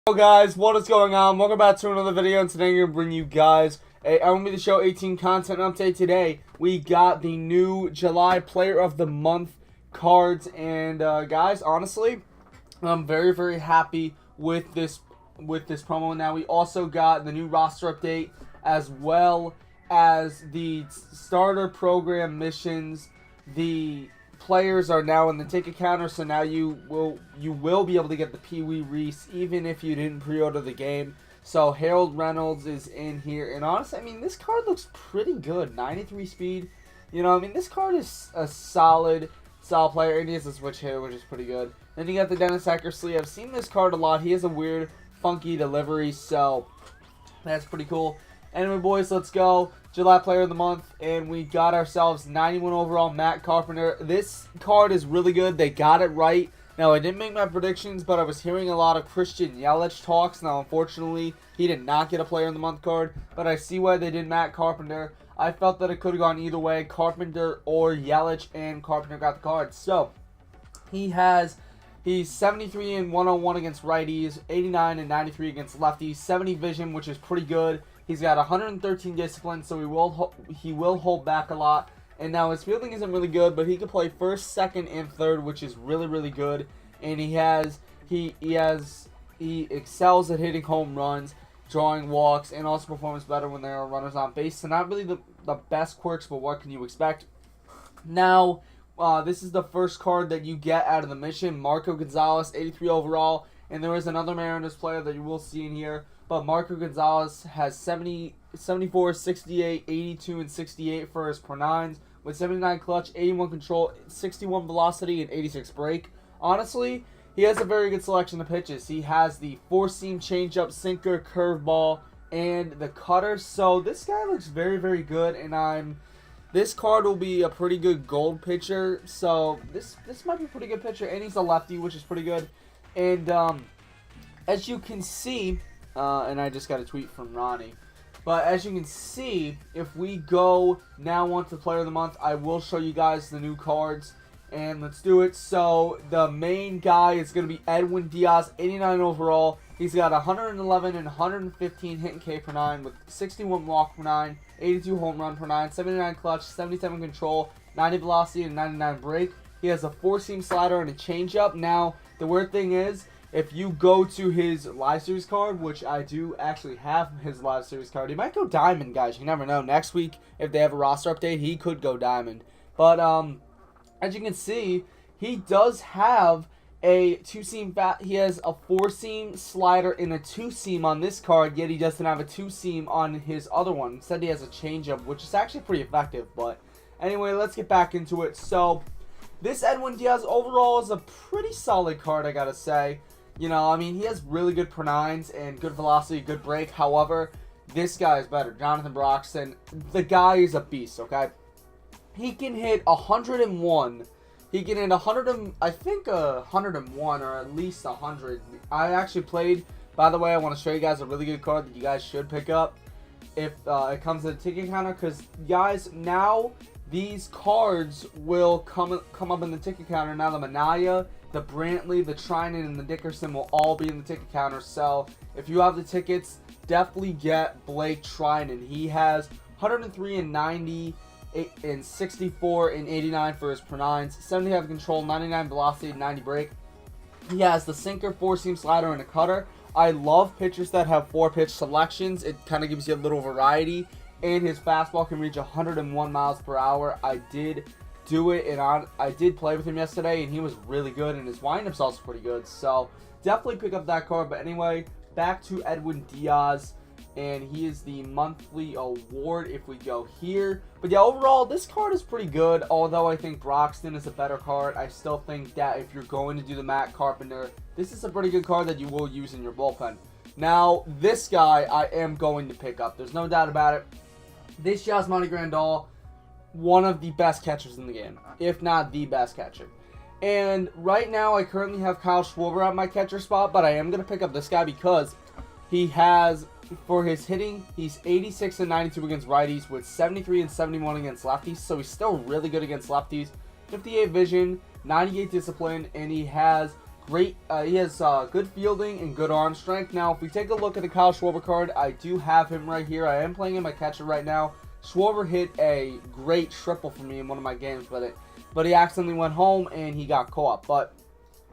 Hello guys, what is going on? Welcome back to another video, and today I'm going to bring you guys a MLB The Show 18 content update. Today, we got the new July Player of the Month cards, and guys, honestly, I'm very, very happy with this promo. Now, we also got the new roster update, as well as the starter program missions. The players are now in the ticket counter, so now you will be able to get the Pee Wee Reese even if you didn't pre-order the game. So Harold Reynolds is in here, and honestly, I mean, this card looks pretty good. 93 speed, you know, I mean, this card is a solid player, and he has a switch hitter, which is pretty good. Then you got the Dennis Eckersley. I've seen this card a lot. He has a weird, funky delivery, so that's pretty cool. Anyway, boys, let's go. July Player of the Month, and we got ourselves 91 overall Matt Carpenter. This card is really good. They got it right. Now, I didn't make my predictions, but I was hearing a lot of Christian Yelich talks. Now, unfortunately, he did not get a Player of the Month card, but I see why they did Matt Carpenter. I felt that it could have gone either way, Carpenter or Yelich, and Carpenter got the card. So, he's 73 and 101 against righties, 89 and 93 against lefties, 70 vision, which is pretty good. He's got 113 discipline, so he will hold back a lot. And now his fielding isn't really good, but he can play first, second, and third, which is really, really good. And he excels at hitting home runs, drawing walks, and also performs better when there are runners on base. So not really the best quirks, but what can you expect? Now, this is the first card that you get out of the mission. Marco Gonzalez, 83 overall. And there is another Mariners player that you will see in here. But Marco Gonzalez has 70, 74, 68, 82, and 68 for his per nines, with 79 clutch, 81 control, 61 velocity, and 86 break. Honestly, he has a very good selection of pitches. He has the four-seam changeup, sinker, curveball, and the cutter. So this guy looks very, very good, and this card will be a pretty good gold pitcher. So this might be a pretty good pitcher, and he's a lefty, which is pretty good. And as you can see, and I just got a tweet from Ronnie. But as you can see, if we go now on to Player of the Month, I will show you guys the new cards. And let's do it. So the main guy is going to be Edwin Diaz, 89 overall. He's got 111 and 115 hit and K per 9 with 61 walk per 9, 82 home run per 9, 79 clutch, 77 control, 90 velocity, and 99 break. He has a four-seam slider and a changeup. Now, the weird thing is, if you go to his Live Series card, which I do actually have his Live Series card, he might go Diamond, guys. You never know. Next week, if they have a roster update, he could go Diamond. But, as you can see, he does have a two-seam he has a four-seam slider and a two-seam on this card, yet he doesn't have a two-seam on his other one. Instead, he has a changeup, which is actually pretty effective. But, anyway, let's get back into it. So, this Edwin Diaz overall is a pretty solid card, I gotta say. You know, I mean, he has really good per nines and good velocity, good break. However, this guy is better. Jonathan Broxton, the guy is a beast, okay? He can hit 101. He can hit 100, I think 101 or at least 100. I actually played, by the way, I want to show you guys a really good card that you guys should pick up if it comes to the ticket counter. Because, guys, now these cards will come up in the ticket counter. Now the Manaya, the Brantley, the Trinan, and the Dickerson will all be in the ticket counter. So if you have the tickets, definitely get Blake Trinan. He has 103 and 90 and 64 and 89 for his per nines, 75 control, 99 velocity, and 90 break. He has the sinker, four-seam slider, and a cutter. I love pitchers that have four-pitch selections. It kind of gives you a little variety. And his fastball can reach 101 miles per hour. I did do it, and I did play with him yesterday, and he was really good, and his windup's also pretty good. So definitely pick up that card. But anyway, back to Edwin Diaz, and he is the monthly award if we go here. But yeah, overall, this card is pretty good. Although I think Broxton is a better card, I still think that if you're going to do the Matt Carpenter, this is a pretty good card that you will use in your bullpen. Now, this guy I am going to pick up. There's no doubt about it. This Yasmani Grandal, one of the best catchers in the game, if not the best catcher. And right now, I currently have Kyle Schwarber at my catcher spot, but I am going to pick up this guy because he has, for his hitting, he's 86 and 92 against righties with 73 and 71 against lefties, so he's still really good against lefties. 58 vision, 98 discipline, and he has good fielding and good arm strength. Now, if we take a look at the Kyle Schwarber card, I do have him right here. I am playing him at catcher right now. Schwarber hit a great triple for me in one of my games with it, but he accidentally went home and he got caught. But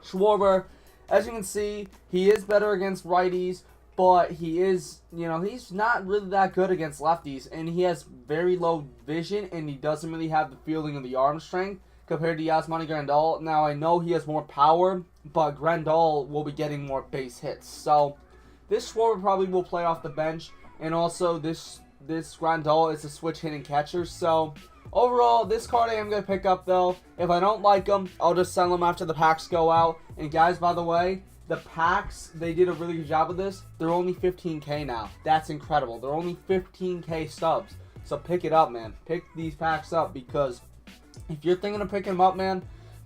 Schwarber, as you can see, he is better against righties, but he is, he's not really that good against lefties, and he has very low vision, and he doesn't really have the fielding and the arm strength compared to Yasmani Grandal. Now, I know he has more power, but Grandal will be getting more base hits. So, this Schwarber probably will play off the bench, and also this Grandal is a switch hitting catcher. So, overall, this card I am going to pick up, though. If I don't like him, I'll just sell him after the packs go out. And guys, by the way, the packs, they did a really good job with this. They're only 15K now. That's incredible. They're only 15K subs. So pick it up, man. Pick these packs up, because if you're thinking of picking them up, man,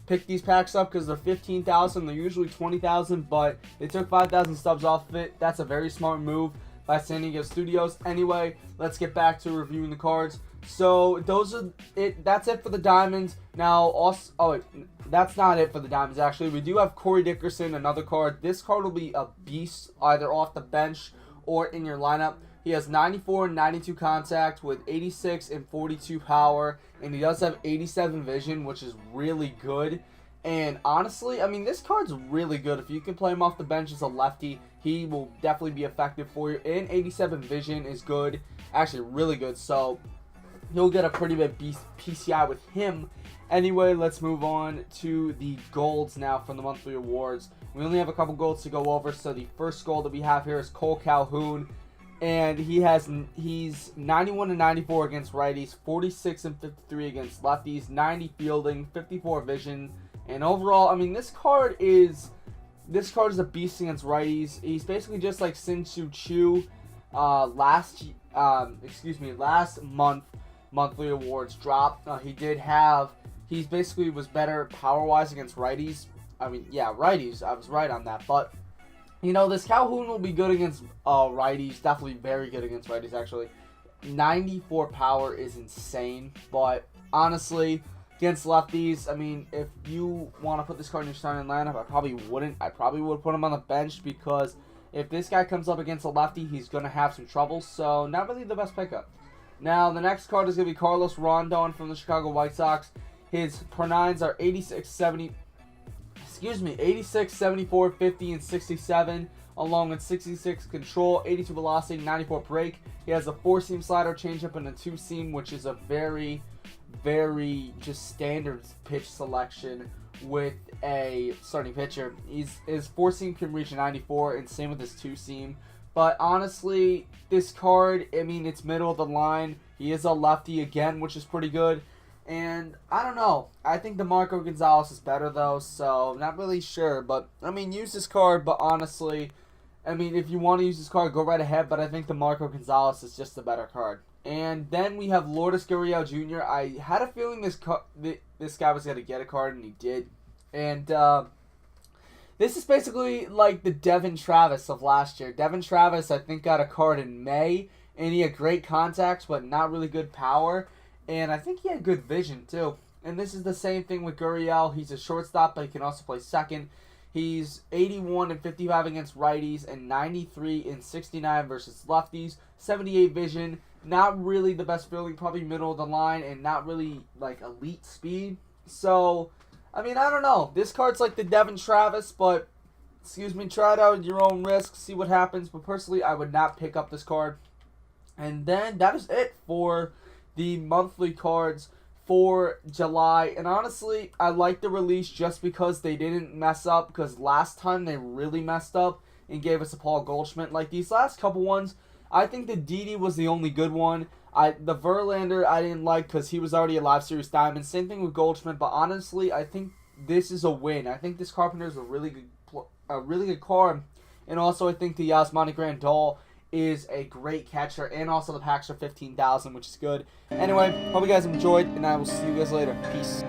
pick these packs up, because they're 15,000. They're usually 20,000, but they took 5,000 subs off of it. That's a very smart move by San Diego Studios. Anyway, let's get back to reviewing the cards. So that's it for the diamonds. Now, also, that's not it for the diamonds, actually. We do have Corey Dickerson, another card. This card will be a beast, either off the bench or in your lineup. He has 94 and 92 contact with 86 and 42 power, and he does have 87 vision, which is really good. And honestly, I mean, this card's really good. If you can play him off the bench as a lefty, he will definitely be effective for you. And 87 vision is good, actually really good. So you'll get a pretty big PCI with him. Anyway, let's move on to the golds now from the monthly awards. We only have a couple golds to go over. So the first gold that we have here is Cole Calhoun. And he's 91 and 94 against righties, 46 and 53 against lefties, 90 fielding, 54 vision. And overall, I mean, this card is a beast against righties. He's basically just like Sin-Soo Choo last month monthly awards drop. He basically was better power-wise against righties. I mean, yeah, righties. I was right on that. But, this Calhoun will be good against righties. Definitely very good against righties, actually. 94 power is insane. But, honestly, against lefties, I mean, if you want to put this card in your starting lineup, I probably wouldn't. I probably would put him on the bench, because if this guy comes up against a lefty, he's going to have some trouble. So, not really the best pickup. Now, the next card is going to be Carlos Rondon from the Chicago White Sox. His per-9s are 86, 74, 50, and 67, along with 66 control, 82 velocity, 94 break. He has a 4-seam slider, changeup, and a 2-seam, which is a very, very just standard pitch selection with a starting pitcher. His 4-seam can reach 94, and same with his 2-seam. But honestly, this card, I mean, it's middle of the line. He is a lefty again, which is pretty good. And I don't know. I think DeMarco Gonzalez is better, though, so not really sure. But, I mean, use this card, but honestly, I mean, if you want to use this card, go right ahead. But I think DeMarco Gonzalez is just the better card. And then we have Lourdes Gurriel Jr. I had a feeling this guy was going to get a card, and he did. And this is basically like the Devin Travis of last year. Devin Travis, I think, got a card in May, and he had great contacts, but not really good power. And I think he had good vision, too. And this is the same thing with Gurriel. He's a shortstop, but he can also play second. He's 81 and 55 against righties, and 93 and 69 versus lefties. 78 vision. Not really the best fielding, probably middle of the line, and not really, like, elite speed. So, I mean, I don't know. This card's like the Devin Travis, but, try it out at your own risk, see what happens. But personally, I would not pick up this card. And then that is it for the monthly cards for July. And honestly, I like the release just because they didn't mess up, because last time they really messed up and gave us a Paul Goldschmidt. Like these last couple ones, I think the Didi was the only good one. The Verlander I didn't like because he was already a Live Series Diamond. Same thing with Goldschmidt, but honestly, I think this is a win. I think this Carpenter is a really good card. And also, I think the Yasmani Grandal is a great catcher, and also the packs are 15,000, which is good. Anyway, hope you guys enjoyed, and I will see you guys later. Peace.